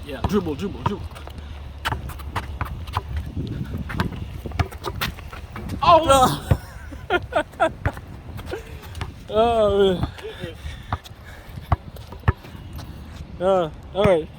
Yeah, dribble, dribble, dribble. Oh! Oh, all right.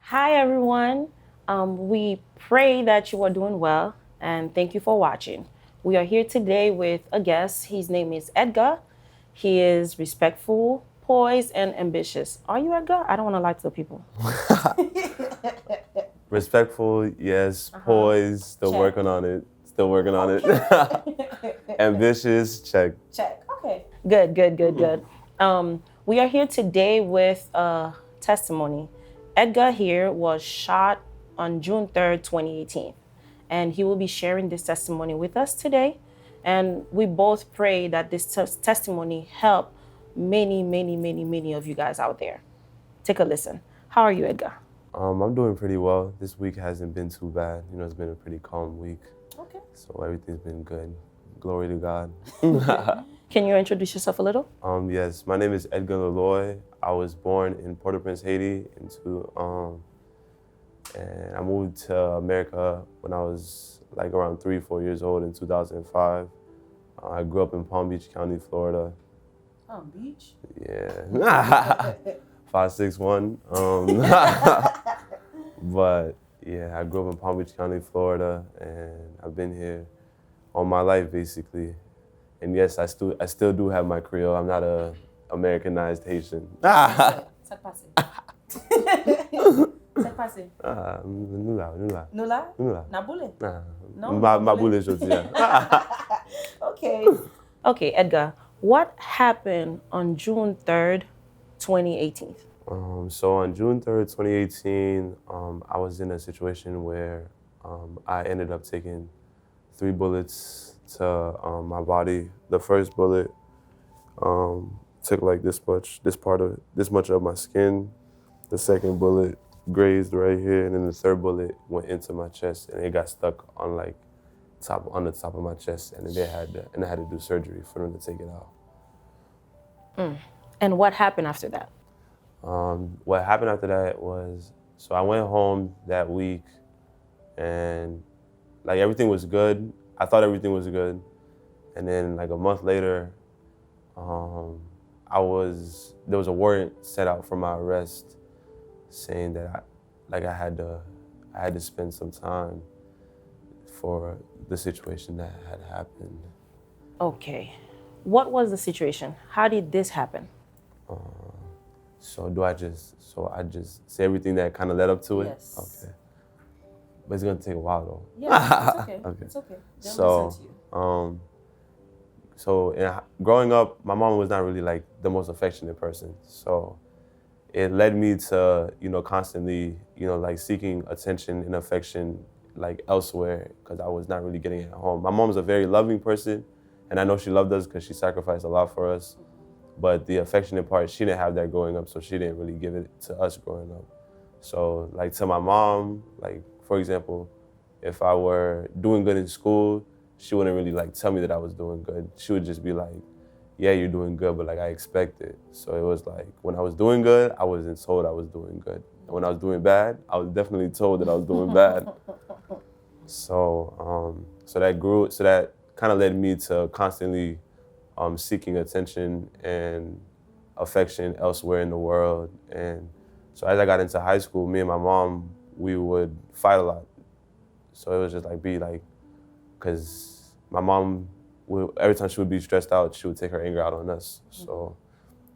Hi, everyone. We pray that you are doing well, and thank you for watching. We are here today with a guest. His name is Edgar. He is respectful, poised, and ambitious. Are you Edgar? I don't want to lie to the people. Respectful, yes. Poised, still Check. working on it. Still working on it. Ambitious, check. Check. Okay. Good. We are here today with a testimony. Edgar here was shot on June 3rd, 2018, and he will be sharing this testimony with us today. And we both pray that this testimony help many of you guys out there. Take a listen. How are you, Edgar? I'm doing pretty well. This week hasn't been too bad. You know, it's been a pretty calm week. Okay. So everything's been good. Glory to God. Can you introduce yourself a little? Yes, my name is Edgar LALOI. I was born in Port-au-Prince, Haiti, and I moved to America when I was like around 3-4 years old in 2005. I grew up in Palm Beach County, Florida. Palm Beach? Yeah. 5'6", 1. But yeah, I grew up in Palm Beach County, Florida, and I've been here all my life basically. And yes, I still do have my Creole. I'm not a Americanized Haitian. Ça passe. Ça passe. Nula. Nula? Nabule? No. Ma boule jodia. Okay, Edgar. What happened on June 3rd, 2018? So on June 3rd, 2018, I was in a situation where I ended up taking 3 bullets to my body. The first bullet took like this much of my skin. The second bullet grazed right here, and then the third bullet went into my chest, and it got stuck on the top of my chest, and I had to do surgery for them to take it out. And what happened after that? What happened after that was, so I went home that week, and like everything was good. I thought everything was good, and then like a month later, there was a warrant set out for my arrest, saying that I had to spend some time for the situation that had happened. Okay. What was the situation? How did this happen? So I just say everything that kind of led up to it? Yes. Okay. But it's gonna take a while though. Yeah, it's okay. Okay. It's okay. They'll listen to you. Growing up, my mom was not really like the most affectionate person. So it led me to, constantly, like seeking attention and affection like elsewhere, because I was not really getting it at home. My mom's a very loving person, and I know she loved us because she sacrificed a lot for us. But the affectionate part, she didn't have that growing up, so she didn't really give it to us growing up. So like to my mom, like for example, if I were doing good in school, she wouldn't really like tell me that I was doing good. She would just be like, yeah, you're doing good, but like I expect it. So it was like when I was doing good, I wasn't told I was doing good. And when I was doing bad, I was definitely told that I was doing bad. So that kind of led me to constantly seeking attention and affection elsewhere in the world. And so as I got into high school, me and my mom, we would fight a lot. So it was just because my mom every time she would be stressed out, she would take her anger out on us. So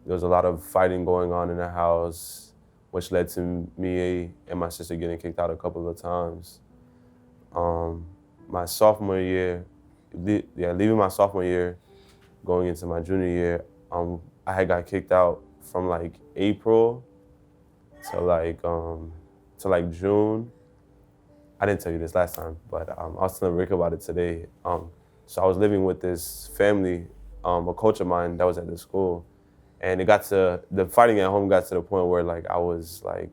there was a lot of fighting going on in the house, which led to me and my sister getting kicked out a couple of times. My sophomore year, leaving my sophomore year, going into my junior year, I had got kicked out from like April to like June. I didn't tell you this last time, but I was telling Rick about it today. So I was living with this family, a coach of mine that was at the school, and the fighting at home got to the point where like I was like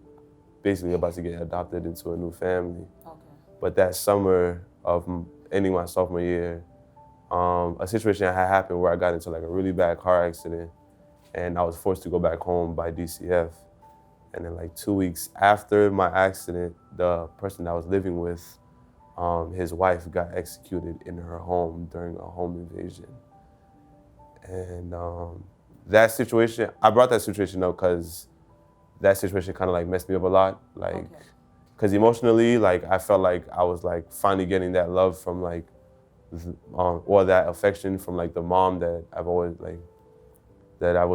basically about to get adopted into a new family. Okay. But that summer of ending my sophomore year, a situation had happened where I got into like a really bad car accident, and I was forced to go back home by DCF. And then like 2 weeks after my accident, the person I was living with, his wife got executed in her home during a home invasion. And that situation, I brought that situation up because that situation kind of like messed me up a lot. Like, because emotionally, like I felt like I was like finally getting that love from like, or that affection from like the mom that I've always like, that I've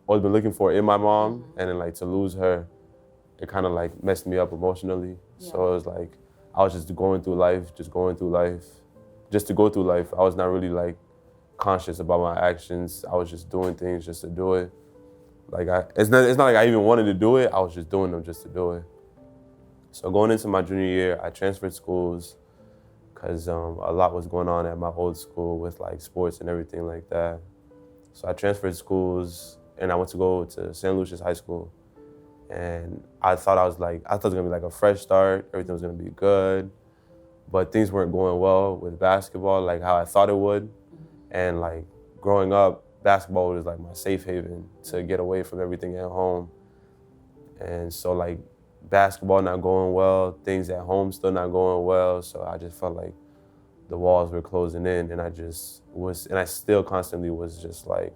always been looking for in my mom, and then like to lose her, it kind of like messed me up emotionally. Yeah. So it was like, I was just going through life, just to go through life. I was not really like conscious about my actions. I was just doing things just to do it. Like it's not like I even wanted to do it. I was just doing them just to do it. So going into my junior year, I transferred schools because a lot was going on at my old school with like sports and everything like that. So I transferred schools and I went to go to St. Lucia's High School. And I thought it was gonna be like a fresh start, everything was gonna be good. But things weren't going well with basketball like how I thought it would. And like growing up, basketball was like my safe haven to get away from everything at home. And so like basketball not going well, things at home still not going well. So I just felt like the walls were closing in, and I still constantly was just like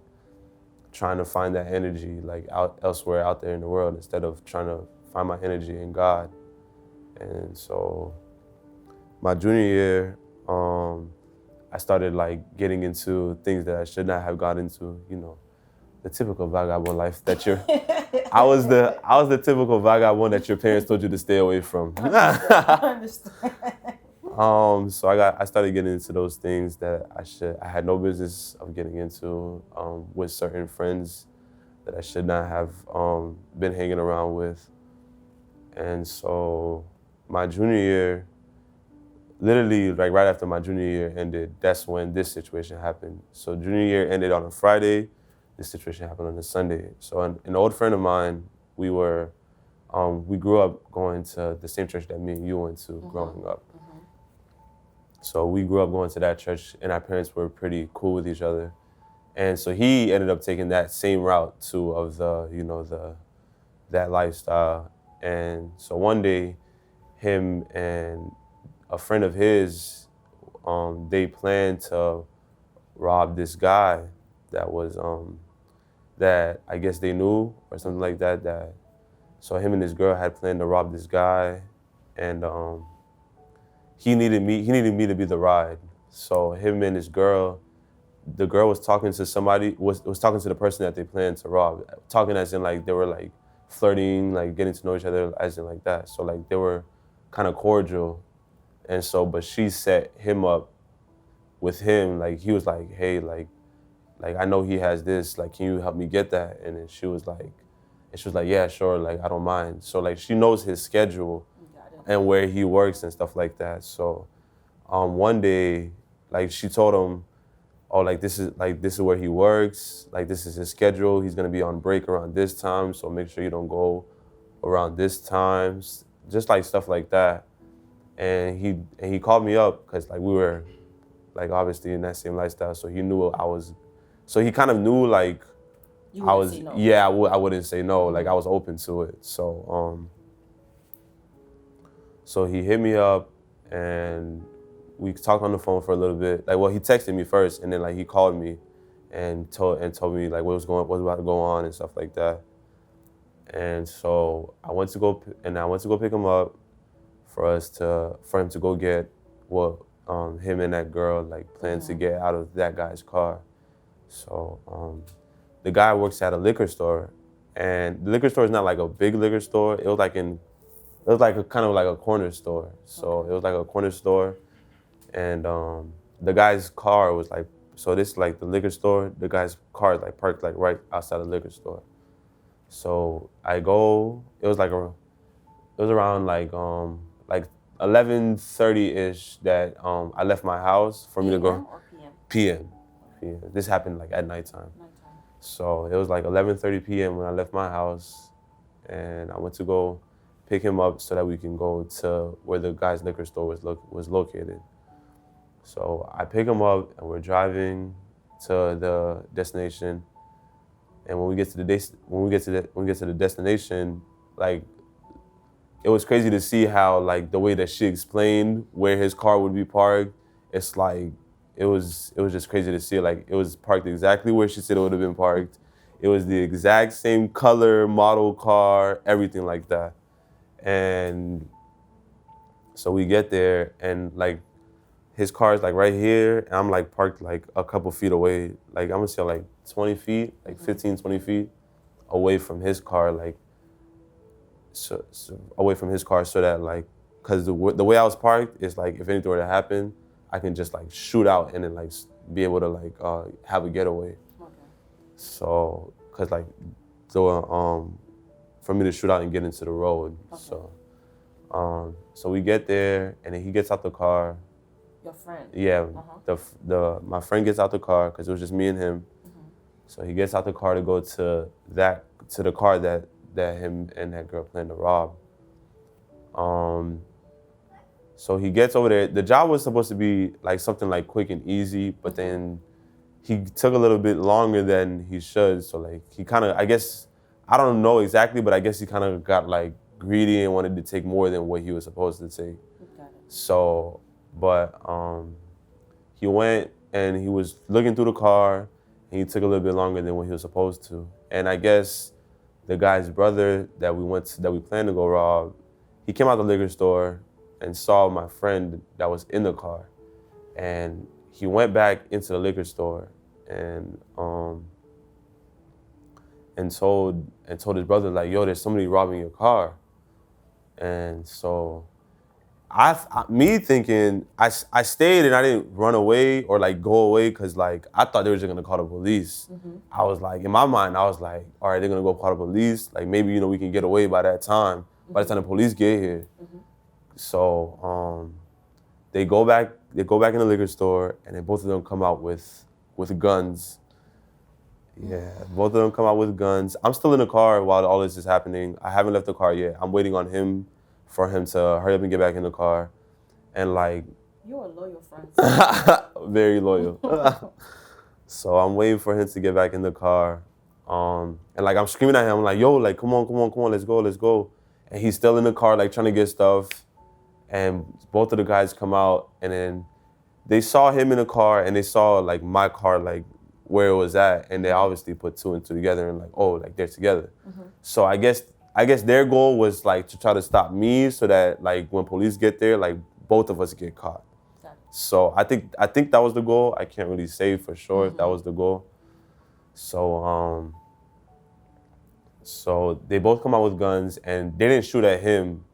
trying to find that energy like elsewhere out there in the world instead of trying to find my energy in God. And so my junior year, I started like getting into things that I should not have got into, you know, the typical vagabond life that I was the typical vagabond that your parents told you to stay away from. I understand. So I started getting into those things that I had no business of getting into, with certain friends that I should not have been hanging around with. And so my junior year, literally like right after my junior year ended, that's when this situation happened. So junior year ended on a Friday, this situation happened on a Sunday. So an old friend of mine, we grew up going to the same church that me and you went to growing up. So we grew up going to that church, and our parents were pretty cool with each other. And so he ended up taking that same route too of that lifestyle. And so one day, him and a friend of his, they planned to rob this guy that was, that I guess they knew or something like that. So him and his girl had planned to rob this guy, and he needed me to be the ride. So him and his girl, the girl was talking to somebody, was talking to the person that they planned to rob. Talking as in like they were like flirting, like getting to know each other as in like that. So like they were kind of cordial. And so, but she set him up with him. Like he was like, hey, like I know he has this, like, can you help me get that? And then she was like, yeah, sure, like I don't mind. So like she knows his schedule and where he works and stuff like that. So one day, like she told him, oh, like this is where he works, like this is his schedule. He's gonna be on break around this time, so make sure you don't go around this time, just like stuff like that. And he called me up because like we were like obviously in that same lifestyle, so he knew so he kind of knew like I was, no. Yeah, I wouldn't say no, like I was open to it. So he hit me up and we talked on the phone for a little bit. Like, well, he texted me first, and then like he called me and told me like what was about to go on and stuff like that. And so I went to go pick him up for him to go get him and that girl like planned to get out of that guy's car. So the guy works at a liquor store, and the liquor store is not like a big liquor store. It was like a kind of like a corner store. So it was like a corner store, and the guy's car was like, so this like the liquor store. The guy's car is like parked like right outside the liquor store. So I go. It was around like 11:30-ish that I left my house for me to go. or PM? PM. This happened like at nighttime. So it was like 11:30 p.m. when I left my house, and I went to go pick him up so that we can go to where the guy's liquor store was located. So I pick him up, and we're driving to the destination. And when we get to the destination, like it was crazy to see how like the way that she explained where his car would be parked. It's like it was just crazy to see. Like it was parked exactly where she said it would have been parked. It was the exact same color, model car, everything like that. And so we get there, and like his car is like right here, and I'm like parked like a couple feet away. Like I'm gonna say like 20 feet, like 15, 20 feet away from his car, like so away from his car, so that like, cause the way I was parked is like if anything were to happen, I can just like shoot out and then like be able to like have a getaway. Okay. So, cause like, for me to shoot out and get into the road. Okay. So we get there, and then he gets out the car. Your friend? Yeah, my friend gets out the car, cause it was just me and him. So he gets out the car to go to the car that him and that girl planned to rob. So he gets over there. The job was supposed to be like something like quick and easy, but then he took a little bit longer than he should. So like he kind of, I guess, I don't know exactly, but I guess he kind of got like greedy and wanted to take more than what he was supposed to take. So, but he went and he was looking through the car, and he took a little bit longer than what he was supposed to. And I guess the guy's brother that we planned to go rob, he came out the liquor store and saw my friend that was in the car, and he went back into the liquor store and told his brother like, yo, there's somebody robbing your car. And so me thinking, I stayed and I didn't run away or like go away, because like I thought they were just gonna call the police. I was like, in my mind, I was like, all right, they're gonna go call the police. Like maybe, we can get away by that time, by the time the police get here. So they go back in the liquor store, and then both of them come out with guns. Yeah, both of them come out with guns. I'm still in the car while all this is happening. I haven't left the car yet. I'm waiting on him for him to hurry up and get back in the car. And like... You're a loyal friend. Very loyal. So I'm waiting for him to get back in the car. And like I'm screaming at him, I'm like, yo, like come on, let's go. And he's still in the car, like trying to get stuff. And both of the guys come out, and then they saw him in the car, and they saw like my car, like where it was at, and they obviously put two and two together and like, oh, like they're together. So I guess their goal was like to try to stop me, so that like when police get there, like both of us get caught. So I think that was the goal. I can't really say for sure if that was the goal. So so they both come out with guns, and they didn't shoot at him.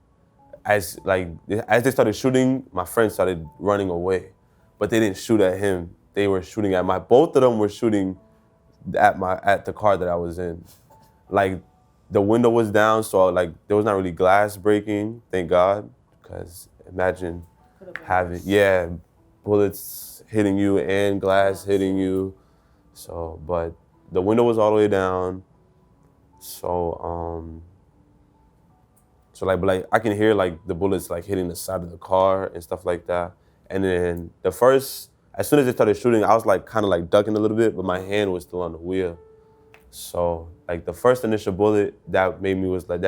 As they started shooting, my friend started running away, but they didn't shoot at him. They were shooting at both of them were shooting at the car that I was in. Like the window was down, so like there was not really glass breaking, thank God, because imagine having bullets hitting you and glass hitting you. So, but the window was all the way down. So but I can hear like the bullets like hitting the side of the car and stuff like that. And then as soon as they started shooting, I was like kind of like ducking a little bit, but my hand was still on the wheel. So like the first initial bullet that made me was like,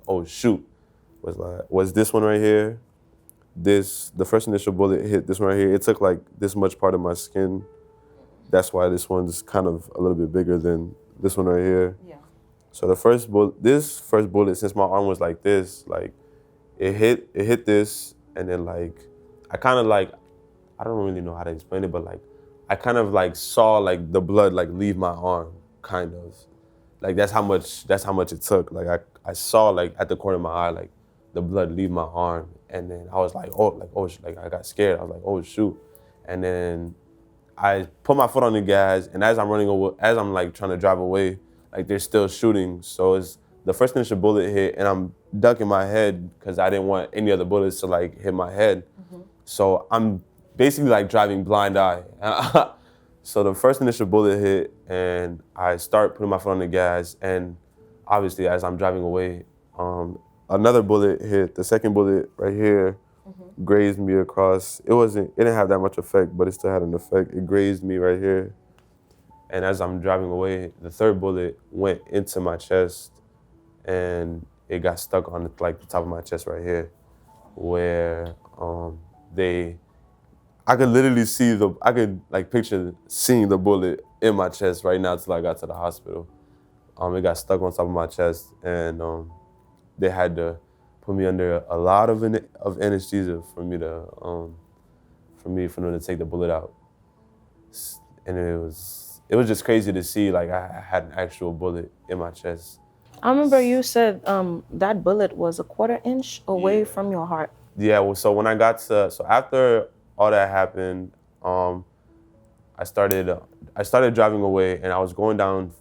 oh shoot, was this one right here. The first initial bullet hit this one right here. It took like this much part of my skin. That's why this one's kind of a little bit bigger than this one right here. Yeah. So this first bullet, since my arm was like this, like it hit this, and then like I kind of like I don't really know how to explain it, but like, I kind of like saw like the blood like leave my arm, kind of. Like that's how much it took. Like I saw like at the corner of my eye, like the blood leave my arm. And then I was like, like I got scared. I was like, oh shoot. And then I put my foot on the gas, and as I'm running away, as I'm like trying to drive away, like they're still shooting. So it's the first initial bullet hit, and I'm ducking my head because I didn't want any other bullets to like hit my head. So I'm basically like driving blind eye. So the first initial bullet hit, and I start putting my foot on the gas, and obviously as I'm driving away, another bullet hit. The second bullet right here grazed me across. It didn't have that much effect, but it still had an effect. It grazed me right here. And as I'm driving away, the third bullet went into my chest, and it got stuck on like the top of my chest right here, where I could literally see I could like picture seeing the bullet in my chest right now till I got to the hospital. It got stuck on top of my chest, and they had to put me under a lot of anesthesia for them to take the bullet out. And it was just crazy to see like I had an actual bullet in my chest. I remember you said that bullet was a 1/4 inch away from your heart. Yeah, well, so when I got to, so after all that happened, I started driving away, and I was going down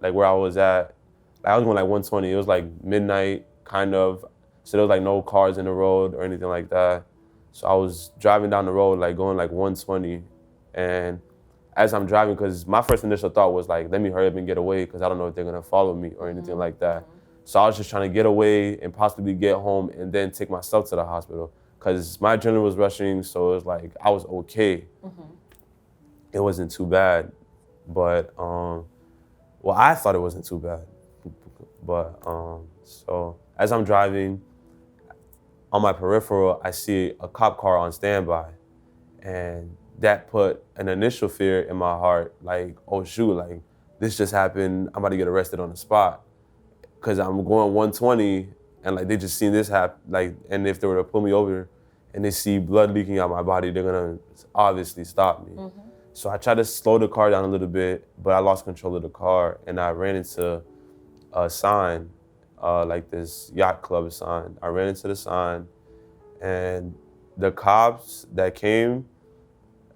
like where I was at. I was going like 120. It was like midnight, kind of. So there was like no cars in the road or anything like that. So I was driving down the road, like going like 120. And as I'm driving, because my first initial thought was like, let me hurry up and get away, because I don't know if they're gonna follow me or anything like that. So I was just trying to get away and possibly get home and then take myself to the hospital, because my adrenaline was rushing. So it was like, I was okay. It wasn't too bad. But, well, I thought it wasn't too bad. But, so as I'm driving, on my peripheral, I see a cop car on standby. And that put an initial fear in my heart, like, oh shoot, like this just happened, I'm about to get arrested on the spot. Cause I'm going 120, and like they just seen this happen, like, and if they were to pull me over and they see blood leaking out my body, they're gonna obviously stop me. So I tried to slow the car down a little bit, but I lost control of the car, and I ran into a sign, like this yacht club sign. I ran into the sign, and the cops that came,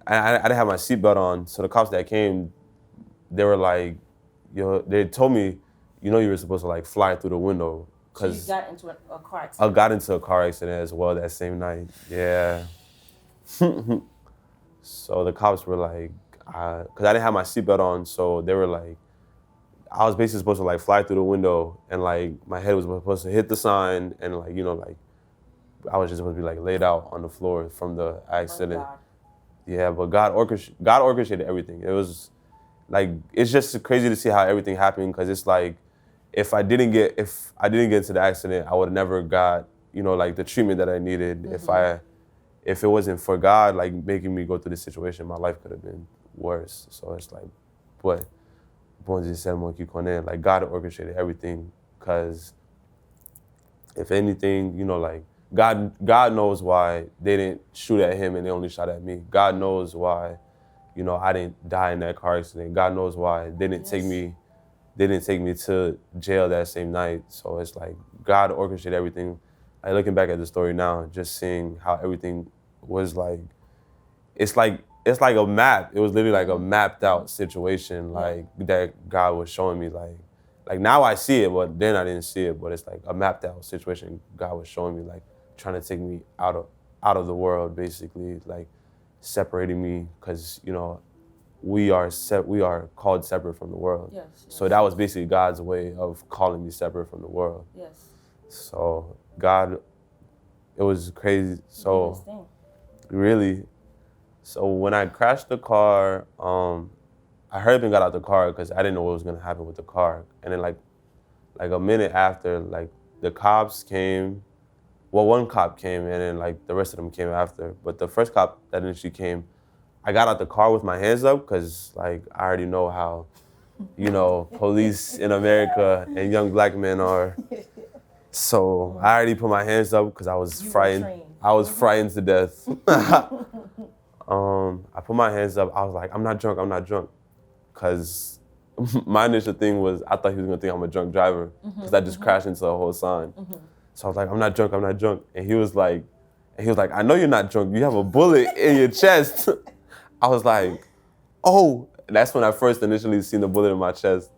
I didn't have my seatbelt on, so the cops that came, they were like, they told me, you know, you were supposed to like fly through the window. So you got into a car accident? I got into a car accident as well that same night, yeah. So the cops were like, because I didn't have my seatbelt on, so they were like, I was basically supposed to like fly through the window, and like my head was supposed to hit the sign, and like, you know, like I was just supposed to be like laid out on the floor from the accident. Oh, yeah, but God orchestrated everything. It was like, it's just crazy to see how everything happened, because it's like, if I didn't get into the accident, I would have never got, you know, like the treatment that I needed. If it wasn't for God, like making me go through this situation, my life could have been worse. So it's like, but like God orchestrated everything, because if anything, you know, like God knows why they didn't shoot at him and they only shot at me. God knows why, you know, I didn't die in that car accident. God knows why they didn't take me to jail that same night. So it's like God orchestrated everything. Like looking back at the story now, just seeing how everything was like, it's like a map. It was literally like a mapped out situation, like that God was showing me, like now I see it, but then I didn't see it. But it's like a mapped out situation God was showing me, like trying to take me out of the world, basically, like separating me, because, you know, we are called separate from the world. Yes. So that was basically God's way of calling me separate from the world. Yes. So God, it was crazy. So really, so when I crashed the car, I hurried up and got out the car because I didn't know what was gonna happen with the car. And then like a minute after, like the cops came. Well, one cop came, and then like the rest of them came after. But the first cop that initially came, I got out the car with my hands up, because like I already know how, you know, police in America and young black men are. So I already put my hands up because I was frightened. I was frightened to death. I put my hands up. I was like, I'm not drunk, I'm not drunk. Because my initial thing was, I thought he was gonna think I'm a drunk driver because I just crashed into a whole sign. So I was like, I'm not drunk, I'm not drunk. And he was like, I know you're not drunk. You have a bullet in your chest. I was like, oh. And that's when I first initially seen the bullet in my chest.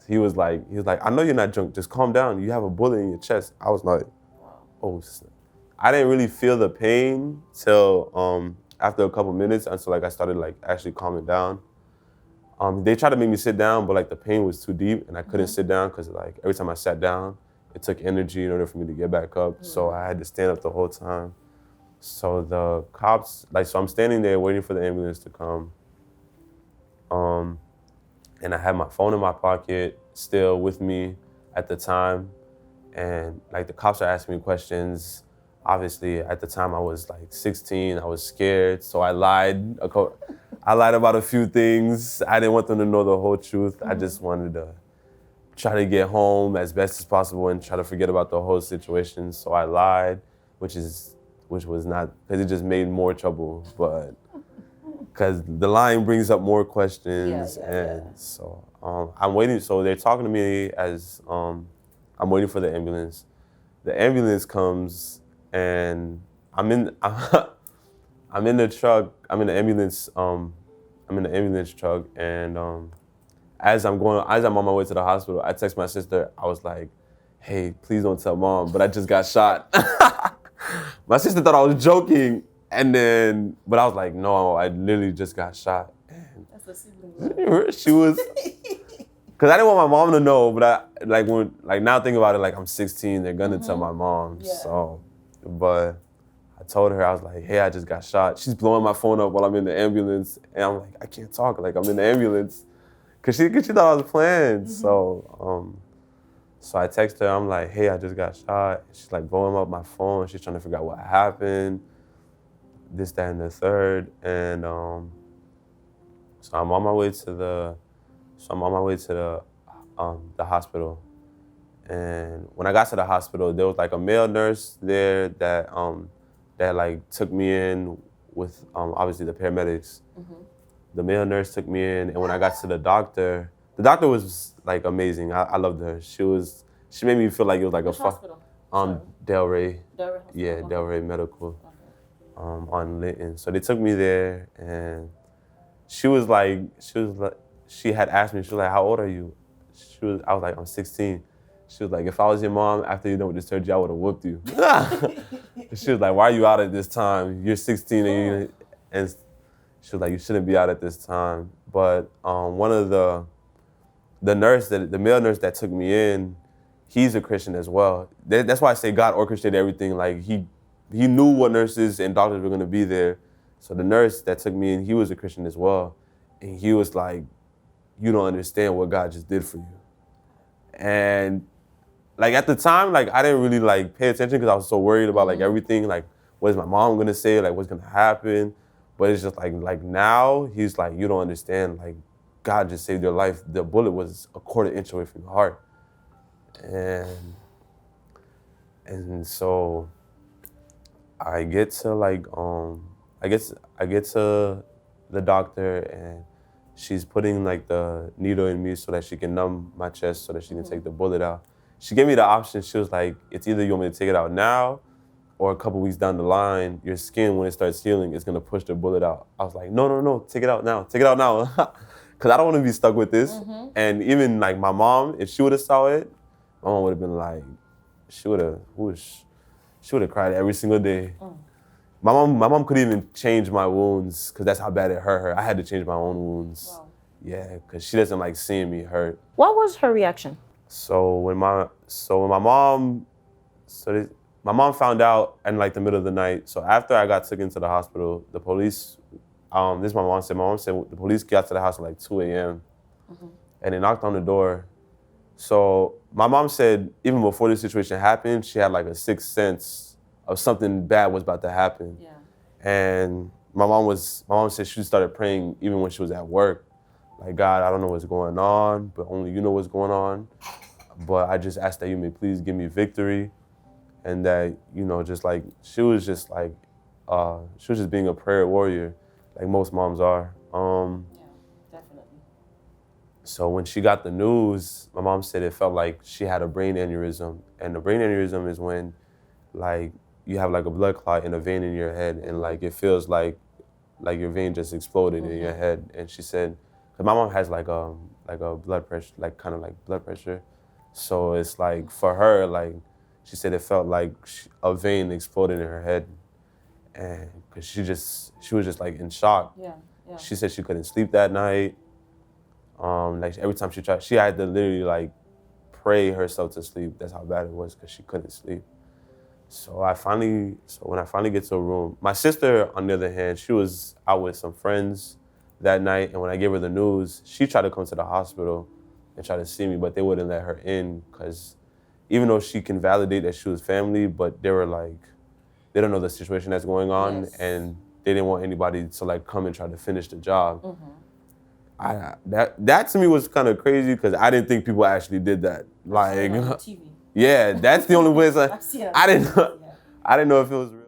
He was like, I know you're not drunk. Just calm down. You have a bullet in your chest. I was like, oh. I didn't really feel the pain till after a couple minutes until like I started like actually calming down. They tried to make me sit down, but like the pain was too deep and I couldn't sit down because like every time I sat down, it took energy in order for me to get back up. So I had to stand up the whole time. So the cops, so I'm standing there waiting for the ambulance to come. And I had my phone in my pocket still with me at the time. And like the cops are asking me questions. Obviously at the time I was like 16, I was scared. So I lied. I lied about a few things. I didn't want them to know the whole truth. I just wanted to try to get home as best as possible and try to forget about the whole situation. So I lied, which was not, because it just made more trouble, but because the lying brings up more questions. So I'm waiting, so they're talking to me as I'm waiting for the ambulance. The ambulance comes and I'm in the truck, I'm in the ambulance truck, and as I'm on my way to the hospital, I text my sister. I was like, hey, please don't tell mom, but I just got shot. My sister thought I was joking, but I was like, no, I literally just got shot. And that's a sibling. She was, because I didn't want my mom to know, but now thinking about it, like I'm 16, they're gonna tell my mom. Yeah. So, but I told her, I was like, hey, I just got shot. She's blowing my phone up while I'm in the ambulance, and I'm like, I can't talk, like I'm in the ambulance. Cause she thought I was playing. So I text her, I'm like, hey, I just got shot. She's like blowing up my phone. She's trying to figure out what happened, this, that, and the third. And so I'm on my way to the hospital. And when I got to the hospital, there was like a male nurse there that like took me in with obviously the paramedics. The male nurse took me in, and when I got to the doctor was like amazing. I loved her. She made me feel like it was like Which hospital? Delray. Delray. Yeah, Delray Medical. On Linton. So they took me there, and she had asked me, she was like, how old are you? I was like, I'm 16. She was like, if I was your mom, after you done with the surgery, I would have whooped you. She was like, why are you out at this time? You're 16 and she was like, you shouldn't be out at this time. But one of the male nurse that took me in, he's a Christian as well. That's why I say God orchestrated everything. Like he knew what nurses and doctors were gonna be there. So the nurse that took me in, he was a Christian as well. And he was like, you don't understand what God just did for you. And like at the time, like I didn't really like pay attention because I was so worried about like everything, like what is my mom gonna say, like what's gonna happen. But it's just like now he's like, you don't understand, like God just saved your life. The bullet was a quarter inch away from your heart. And so I get to like I get to the doctor, and she's putting like the needle in me so that she can numb my chest so that she can take the bullet out. She gave me the option. She was like, it's either you want me to take it out now or a couple weeks down the line, your skin, when it starts healing, is gonna push the bullet out. I was like, no, take it out now. Take it out now. Because I don't want to be stuck with this. And even like my mom, if she would have saw it, my mom would have been like, she would have cried every single day. My mom couldn't even change my wounds because that's how bad it hurt her. I had to change my own wounds. Wow. Yeah, because she doesn't like seeing me hurt. What was her reaction? So when my mom found out in like the middle of the night. So after I got taken to the hospital, the police, this is my mom said the police got to the house at like 2 a.m. And they knocked on the door. So my mom said even before this situation happened, she had like a sixth sense of something bad was about to happen. Yeah. And my mom said she started praying even when she was at work. Like, God, I don't know what's going on, but only you know what's going on. But I just ask that you may please give me victory. and that, you know, just like she was just being a prayer warrior, like most moms are. Yeah, definitely. So when she got the news, my mom said it felt like she had a brain aneurysm, and the brain aneurysm is when, like, you have like a blood clot in a vein in your head, and like it feels like your vein just exploded in your head. And she said, cause my mom has like a blood pressure, like kind of like blood pressure, so it's like for her, like she said it felt like a vein exploded in her head, and cause she was just like in shock. Yeah, yeah. She said she couldn't sleep that night. Like every time she tried, she had to literally like pray herself to sleep. That's how bad it was, cause she couldn't sleep. So when I finally get to a room, my sister, on the other hand, she was out with some friends that night, and when I gave her the news, she tried to come to the hospital and try to see me, but they wouldn't let her in, because even though she can validate that she was family, but they were like, they don't know the situation that's going on, Yes. and they didn't want anybody to like come and try to finish the job. That to me was kind of crazy, because I didn't think people actually did that. Like, TV. yeah, that's the only way. I've seen it. I didn't know if it was real.